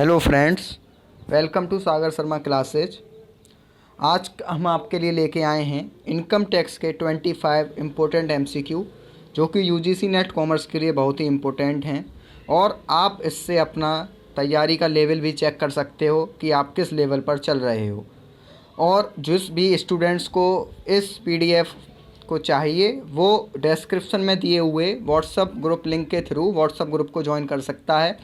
Hello friends, welcome to Sagar Sharma classes. आज हम आपके लिए लेके आए हैं इनकम टैक्स के 25 इम्पोर्टेंट एमसीक्यू जो कि यूजीसी नेट कॉमर्स के लिए बहुत ही इम्पोर्टेंट हैं और आप इससे अपना तैयारी का लेवल भी चेक कर सकते हो कि आप किस लेवल पर चल रहे हो। और जिस भी स्टूडेंट्स को इस पीडीएफ को चाहिए वो डिस्क्रिप्शन में दिए हुए व्हाट्सएप ग्रुप लिंक के थ्रू व्हाट्सएप ग्रुप को ज्वाइन कर सकता है,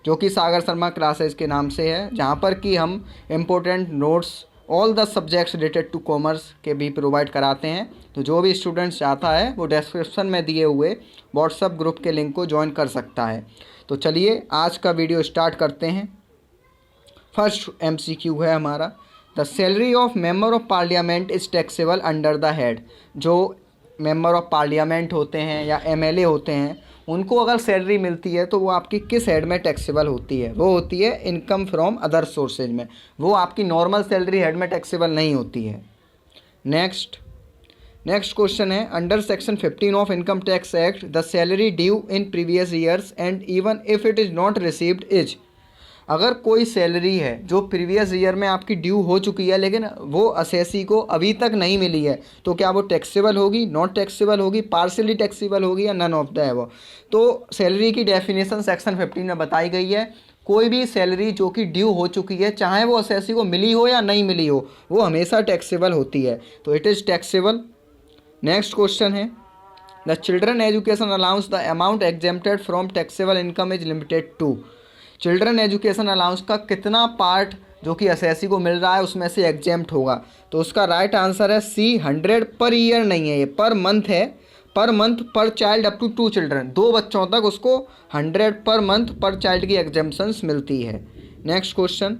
जो कि सागर शर्मा क्लासेस के नाम से है, जहां पर कि हम important notes all the subjects related to commerce के भी प्रोवाइड कराते हैं। तो जो भी स्टूडेंट्स चाहता है वो डिस्क्रिप्शन में दिए हुए व्हाट्सएप ग्रुप के लिंक को ज्वाइन कर सकता है। तो चलिए आज का वीडियो स्टार्ट करते हैं। फर्स्ट एमसीक्यू है हमारा, the salary of member of parliament is taxable under the head. जो मेंबर ऑफ पार्लियामेंट होते हैं या एमएलए होते हैं उनको अगर सैलरी मिलती है तो वो आपकी किस हेड में टैक्सेबल होती है? वो होती है इनकम फ्रॉम अदर सोर्सेज में। वो आपकी नॉर्मल सैलरी हेड में टैक्सेबल नहीं होती है। नेक्स्ट क्वेश्चन है, under section 15 of income tax act the salary due in previous years and even if it is not received is. अगर कोई सैलरी है जो प्रीवियस ईयर में आपकी ड्यू हो चुकी है लेकिन वो असेसी को अभी तक नहीं मिली है तो क्या वो टैक्सेबल होगी, नॉट टैक्सेबल होगी, पार्शियली टैक्सेबल होगी या नन ऑफ द एबव। तो सैलरी की डेफिनेशन सेक्शन 15 में बताई गई है। कोई भी सैलरी जो कि ड्यू हो चुकी है, चाहे वो असेसी को मिली हो या नहीं मिली हो, वो हमेशा टैक्सेबल होती है, तो it is taxable. Next question है, the children education allowance the amount exempted from taxable income is limited to. Children education allowance का कितना पार्ट जो कि एसएससी को मिल रहा है उसमें से एग्जेम्प्ट होगा? तो उसका राइट आंसर है सी, 100 पर ईयर नहीं है, ये पर मंथ है। पर मंथ पर चाइल्ड अप टू 2 चिल्ड्रन, 2 बच्चों तक उसको 100 पर मंथ पर चाइल्ड की एग्जेम्पशंस मिलती है। Next question,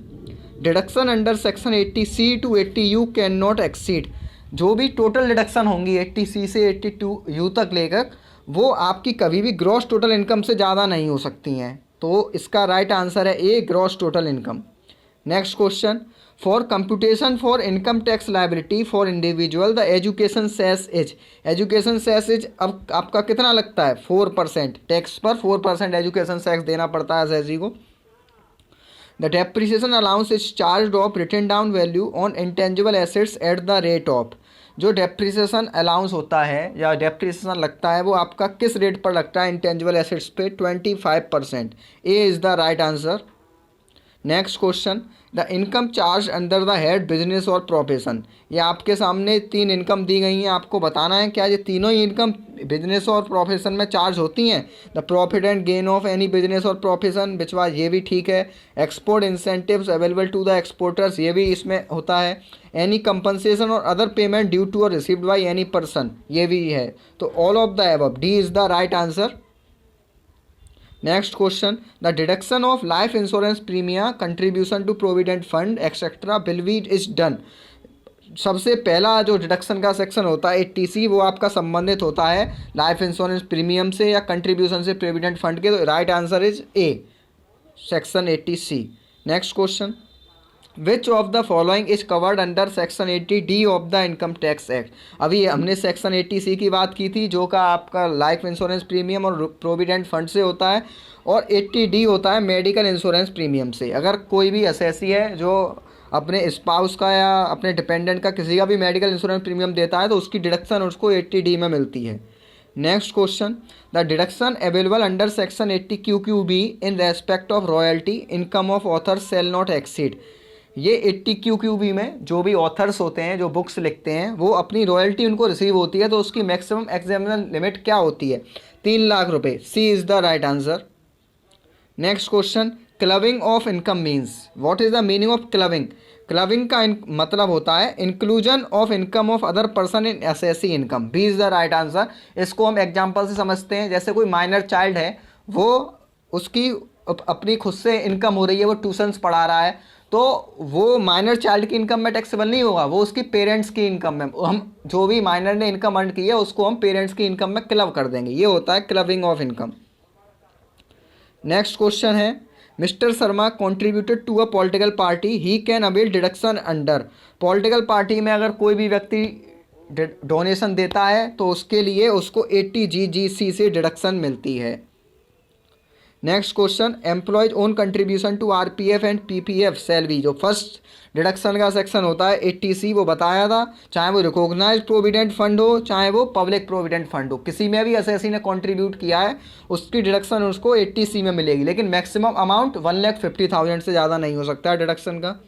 deduction under section 80C to 80U can not exceed. जो भी टोटल डिडक्शन होंगी 80C से 82U तक लेकर, वो आपकी कभी भी ग्रॉस टोटल इनकम से ज़्यादा नहीं हो सकती हैं। तो इसका राइट आंसर है A, gross total income. Next question, for computation for income tax liability for individual the education cess is. Education cess is अब आपका कितना लगता है? 4%। टैक्स पर 4% एजुकेशन सेस देना पड़ता है एसएससी को। The depreciation allowance is charge of written down value on intangible assets at the rate of. जो डेप्रिसिएशन अलाउंस होता है या डेप्रिसिएशन लगता है वो आपका किस रेट पर लगता है? इंटेंजिबल एसेट्स पे 25%। A is the right answer. Next question, the income charge under the head business और प्रोफेशन। ये आपके सामने 3 इनकम दी गई हैं, आपको बताना है क्या ये तीनों ही इनकम बिजनेस और प्रोफेशन में चार्ज होती हैं? The profit and gain of any business और प्रोफेशन विच वाज, ये भी ठीक है। Export incentives available to the exporters, ये भी इसमें होता है। एनी कंपनसेशन और अदर पेमेंट ड्यू टू और रिसीव्ड बाय एनी पर्सन, ये भी है। तो all of the above, D is the right answer. Next question, the deduction of life insurance premium contribution to provident fund etcetera will be is done. सबसे पहला जो deduction का section होता है 80C, वो आपका संबंधित होता है लाइफ इंश्योरेंस प्रीमियम से या कंट्रीब्यूशन से प्रोविडेंट फंड के। तो right answer is a, section 80C। Next question, which of the following is covered under section 80D of the income tax act. अभी हमने सेक्शन 80C की बात की थी जो का आपका लाइफ इंश्योरेंस प्रीमियम और प्रोविडेंट फंड से होता है, और 80D होता है मेडिकल इंश्योरेंस प्रीमियम से। अगर कोई भी एसएससी है जो अपने स्पाउस का या अपने डिपेंडेंट का किसी का भी मेडिकल इंश्योरेंस प्रीमियम देता है तो उसकी डिडक्शन उसको 80D में मिलती है। Next question, the deduction available under section 80QQB in respect of royalty income of author shall not exceed. ये 80QQB में जो भी ऑथर्स होते हैं जो बुक्स लिखते हैं वो अपनी रॉयल्टी उनको रिसीव होती है, तो उसकी मैक्सिमम एग्जामिनेशन लिमिट क्या होती है? 3 लाख रुपए। C is the right answer. Next question, clubbing of income means, what is the meaning of clubbing? Clubbing का मतलब होता है inclusion of income of other person in assessee income. B is the right answer. इसको हम example से समझते हैं, जैसे कोई माइनर चाइल्ड है, वो उसकी अपनी खुद से इनकम हो रही है, वो ट्यूशन्स पढ़ा रहा है, तो वो माइनर चाइल्ड की इनकम में टैक्सेबल नहीं होगा, वो उसकी पेरेंट्स की इनकम में। हम जो भी माइनर ने इनकम अर्न की है उसको हम पेरेंट्स की इनकम में क्लब कर देंगे, ये होता है clubbing of income. Next question है, mister Sharma contributed to a political party, he can avail deduction under. Political party में अगर कोई भी व्यक्ति डोनेशन देता है तो उसके लिए उसको 80GGC से डिडक्शन मिलती है। Next question, employees own contribution to RPF and PPF shall be, जो फर्स्ट डिडक्शन का सेक्शन होता है 80C, वो बताया था, चाहे वो रिकॉग्नाइज्ड प्रोविडेंट फंड हो चाहे वो पब्लिक प्रोविडेंट फंड हो, किसी में भी एसएससी ने कंट्रीब्यूट किया है उसकी डिडक्शन उसको 80C में मिलेगी, लेकिन मैक्सिमम अमाउंट 1,50,000 से ज़्यादा नहीं हो सकता है डिडक्शन का।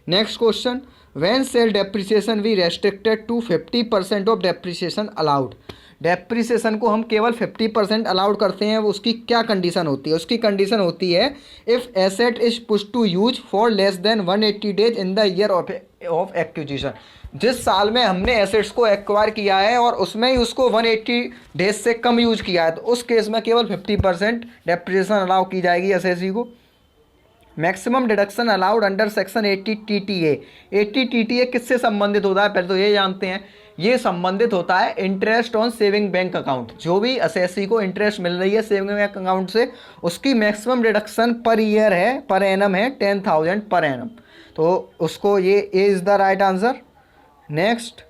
Next question, when shall depreciation be restricted to 50% of depreciation allowed, depreciation को हम केवल 50% अलाउड करते हैं, वो उसकी क्या कंडीशन होती है? उसकी कंडीशन होती है if asset is put to use for less than 180 days in the year of acquisition, जिस साल में हमने एसेट्स को एक्वायर किया है और उसमें ही उसको 180 डेज से कम यूज किया है, तो उस केस में केवल 50% डेप्रिसिएशन अलाउ की जाएगी एसएससी को। Maximum deduction allowed under section 80 TTA, 80 TTA किससे संबंधित होता है? पहले तो ये जानते हैं, ये संबंधित होता है interest on saving bank account, जो भी एसएससी को इंटरेस्ट मिल रही है सेविंग बैंक अकाउंट से, उसकी मैक्सिमम डिडक्शन पर ईयर है, पर एनम है 10,000 पर एनम, तो उसको ये is the right answer. Next,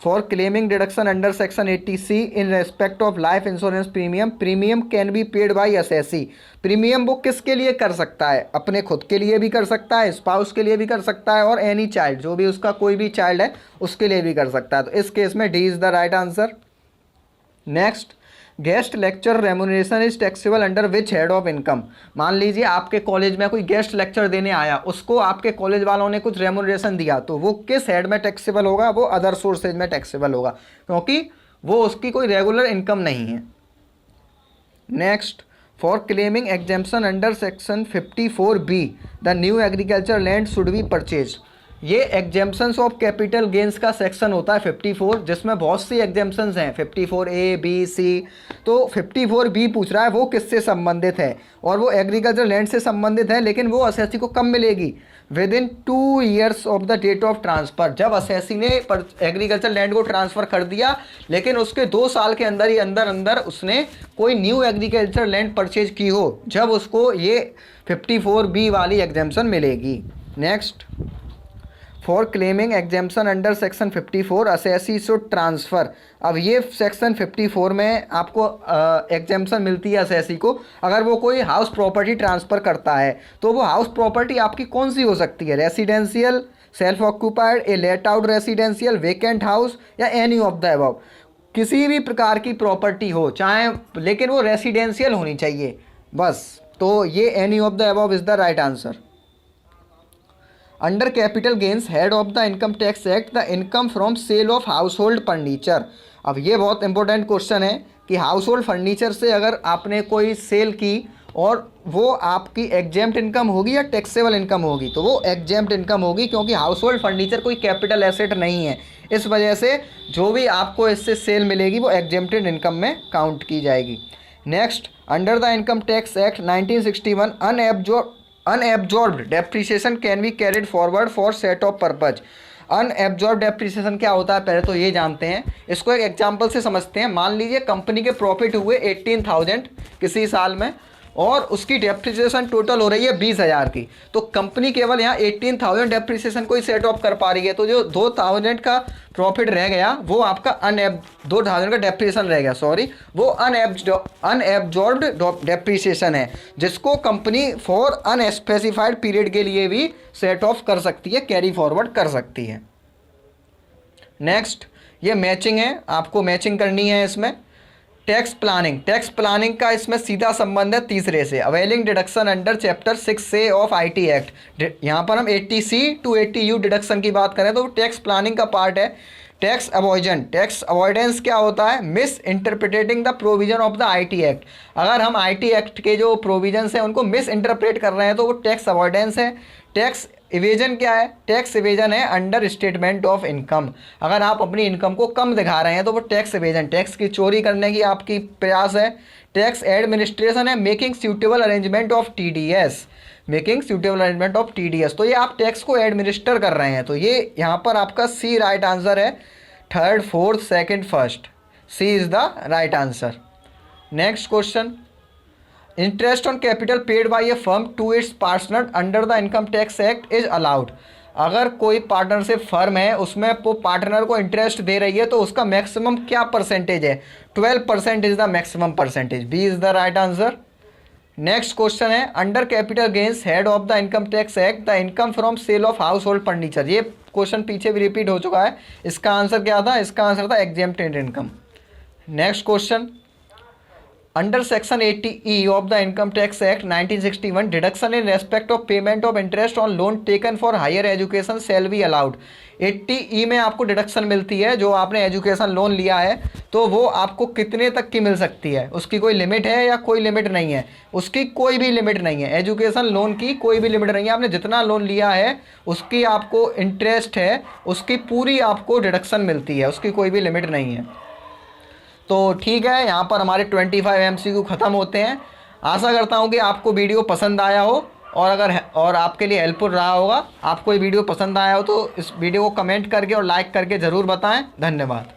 for claiming deduction under section 80C in respect of life insurance premium, premium can be paid by SSC, premium वो किसके लिए कर सकता है? अपने खुद के लिए भी कर सकता है, स्पाउस के लिए भी कर सकता है, और एनी चाइल्ड, जो भी उसका कोई भी चाइल्ड है उसके लिए भी कर सकता है, तो इस केस में D is the right answer. Next, guest lecture remuneration is taxable under which head of income, मान लीजिए आपके कॉलेज में कोई गेस्ट लेक्चर देने आया, उसको आपके कॉलेज वालों ने कुछ रेम्यूनरेशन दिया, तो वो किस हेड में टैक्सेबल होगा? वो अदर सोर्सेज में टैक्सेबल होगा, क्योंकि वो उसकी कोई रेगुलर इनकम नहीं है। Next, for claiming exemption under section 54B the new agriculture land should be purchase, ये एग्जेम्पशंस ऑफ कैपिटल गेंस का सेक्शन होता है 54, जिसमें बहुत सी एग्जेम्पशंस हैं 54A, B, C, तो 54B पूछ रहा है वो किससे संबंधित है, और वो एग्रीकल्चर लैंड से संबंधित है, लेकिन वो एसएससी को कब मिलेगी? Within 2 years of the date of transfer, जब एसएससी ने एग्रीकल्चर लैंड को ट्रांसफ़र कर दिया, लेकिन उसके 2 साल के अंदर ही अंदर उसने कोई न्यू एग्रीकल्चर लैंड परचेज की हो, जब उसको ये 54B वाली एग्जेम्पशन मिलेगी। Next, for claiming exemption under section 54 SSC should transfer, अब ये सेक्शन 54 में आपको एग्जेम्पशन मिलती है एसएससी को, अगर वो कोई हाउस प्रॉपर्टी ट्रांसफ़र करता है, तो वो हाउस प्रॉपर्टी आपकी कौन सी हो सकती है? Residential, self occupied, a let out residential, vacant house, या एनी ऑफ द अबव, किसी भी प्रकार की प्रॉपर्टी हो चाहे, लेकिन वो रेसिडेंशियल होनी चाहिए बस, तो ये any of the above is the right answer. Under capital gains head of the income tax act the income from sale of household furniture, अब ये बहुत इंपॉर्टेंट क्वेश्चन है कि हाउस होल्ड फर्नीचर से अगर आपने कोई सेल की और वो आपकी एग्जेम्प्ट इनकम होगी या टैक्सेबल इनकम होगी, तो वो एग्जेम्प्ट इनकम होगी, क्योंकि हाउस होल्ड फर्नीचर कोई कैपिटल एसेट नहीं है, इस वजह से जो भी आपको इससे सेल मिलेगी वो एग्जेम्प्टेड इनकम में काउंट की जाएगी। Next, under the income tax act 1961 unabsorbed depreciation can be carried forward for set of purpose, unabsorbed depreciation क्या होता है पहले तो ये जानते हैं, इसको एक एग्जांपल से समझते हैं। मान लीजिए कंपनी के प्रॉफिट हुए 18,000 किसी साल में, और उसकी डेप्रिसिएशन टोटल हो रही है 20,000 की, तो कंपनी केवल यहाँ 18,000 डेप्रिसिएशन को ही सेट ऑफ कर पा रही है, तो जो 2,000 का प्रॉफिट रह गया वो आपका 2,000 का डेप्रिसिएशन रह गया, सॉरी, वो अनएब्जॉर्ब्ड डेप्रिसिएशन है, जिसको कंपनी फॉर अनस्पेसिफाइड पीरियड के लिए भी सेट ऑफ कर सकती है, कैरी फॉरवर्ड कर सकती है। नेक्स्ट, ये मैचिंग है, आपको मैचिंग करनी है इसमें। टैक्स प्लानिंग का इसमें सीधा संबंध है तीसरे से, availing deduction under chapter 6A of IT act, यहाँ पर हम 80C टू 80U डिडक्शन की बात करें तो टैक्स प्लानिंग का पार्ट है। टैक्स अवॉइडेंस क्या होता है? Miss interpreting the provision of the IT act, अगर हम IT एक्ट के जो प्रोविजंस हैं उनको मिस इंटरप्रेट कर रहे हैं तो वो टैक्स अवॉइडेंस है। टैक्स इवेजन क्या है? टैक्स इवेजन है अंडर स्टेटमेंट ऑफ इनकम, अगर आप अपनी इनकम को कम दिखा रहे हैं तो वो टैक्स इवेजन, टैक्स की चोरी करने की आपकी प्रयास है। टैक्स एडमिनिस्ट्रेशन है making suitable arrangement of TDS, तो ये आप टैक्स को एडमिनिस्टर कर रहे हैं, तो ये यहाँ पर आपका सी राइट आंसर है, 3rd 4th 2nd 1st, C is the right answer. Next question, interest on capital paid by a firm to its partner under the income tax act is allowed, अगर कोई पार्टनरशिप फर्म है उसमें वो partner को interest दे रही है तो उसका मैक्सिमम क्या परसेंटेज है? 12% is the maximum percentage, B is the right answer. Next question है, under capital gains head of the income tax act the income from sale of household furniture. ये क्वेश्चन पीछे भी रिपीट हो चुका है। इसका आंसर क्या था? इसका आंसर था exempted income. Next question, under section 80E of the income tax act 1961 deduction in respect of payment of interest on loan taken for higher education shall be allowed. 80E में आपको deduction मिलती है, जो आपने education loan लिया है तो वो आपको कितने तक की मिल सकती है? उसकी कोई लिमिट है या कोई लिमिट नहीं है? उसकी कोई भी लिमिट नहीं है। एजुकेशन लोन की कोई भी लिमिट नहीं है। आपने जितना लोन लिया है उसकी आपको इंटरेस्ट है उसकी पूरी आपको डिडक्शन मिलती है, उसकी कोई भी लिमिट नहीं है। तो ठीक है, यहाँ पर हमारे 25 MCQ ख़त्म होते हैं। आशा करता हूँ कि आपको वीडियो पसंद आया हो और आपके लिए हेल्पफुल रहा होगा। आपको ये वीडियो पसंद आया हो तो इस वीडियो को कमेंट करके और लाइक करके ज़रूर बताएं। धन्यवाद।